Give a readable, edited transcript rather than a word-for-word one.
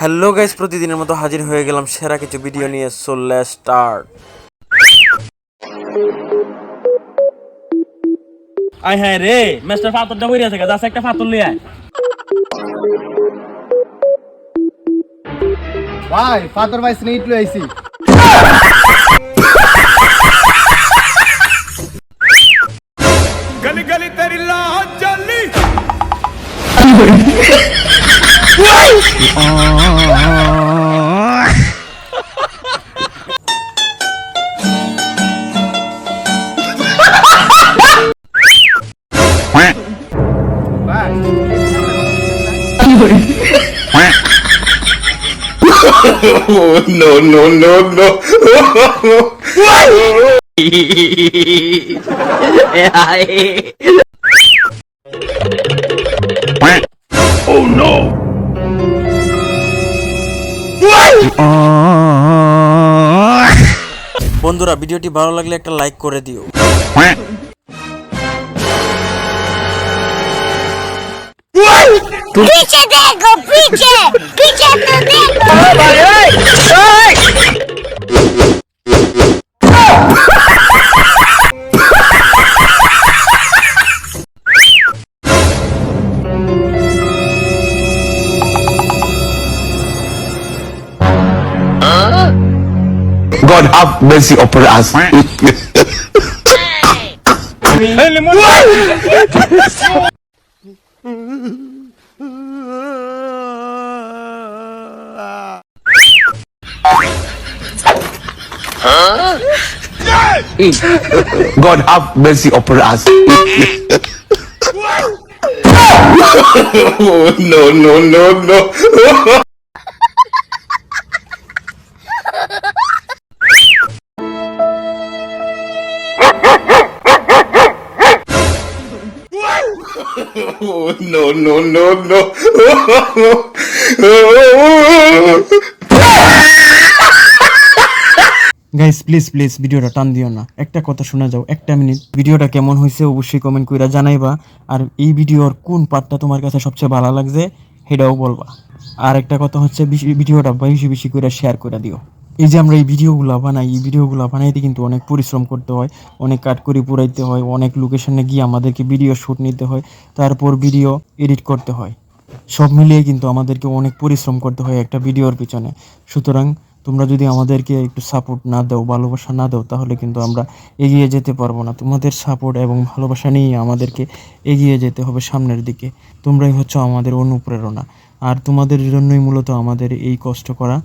Hello guys, প্রতিদিনের মতো হাজির হয়ে গেলাম সেরা কিছু ভিডিও নিয়ে। So let's start. আয় হ্যাঁ রে, মাস্টার ফাতরটা কইরা আছে, গাছ একটা ফাতর লিয়ে আয়। ভাই ফাদর ভাই স্নেহিত লই আইছি। गली गली तेरी लाज जली no no no no oh no বন্ধুরা, ভিডিওটি ভালো লাগলে একটা লাইক করে দিও। पीछे देखो पीछे पीछे तो देखो God have mercy upon us God have mercy upon us no no no no no no no no guys please please ভিডিওটা টান দিও না, একটা কথা শোনা যাও, একটা মিনিট। ভিডিওটা কেমন হয়েছে অবশ্যই কমেন্ট কইরা জানাইবা, আর এই ভিডিওর কোন পার্টটা তোমার কাছে সবচেয়ে ভালো লাগছে সেটাও বলবা। আর একটা কথা হচ্ছে, ভিডিওটা বেশি বেশি করে শেয়ার করে দিও। এই যে আমরা এই ভিডিওগুলো বানাই, এই ভিডিওগুলো বানাইতে কিন্তু অনেক পরিশ্রম করতে হয়, অনেক কাট করে পুরাইতে হয়, অনেক লোকেশনে গিয়ে আমাদেরকে ভিডিও শ্যুট নিতে হয়, তারপর ভিডিও এডিট করতে হয়। সব মিলিয়ে কিন্তু আমাদেরকে অনেক পরিশ্রম করতে হয় একটা ভিডিওর পিছনে। সুতরাং তোমরা যদি আমাদেরকে একটু সাপোর্ট না দাও, ভালোবাসা না দাও, তাহলে কিন্তু আমরা এগিয়ে যেতে পারবো না। তোমাদের সাপোর্ট এবং ভালোবাসা নিয়ে আমাদেরকে এগিয়ে যেতে হবে সামনের দিকে। তোমরাই হচ্ছে আমাদের অনুপ্রেরণা, আর তোমাদের জন্যই মূলত আমাদের এই কষ্ট করা।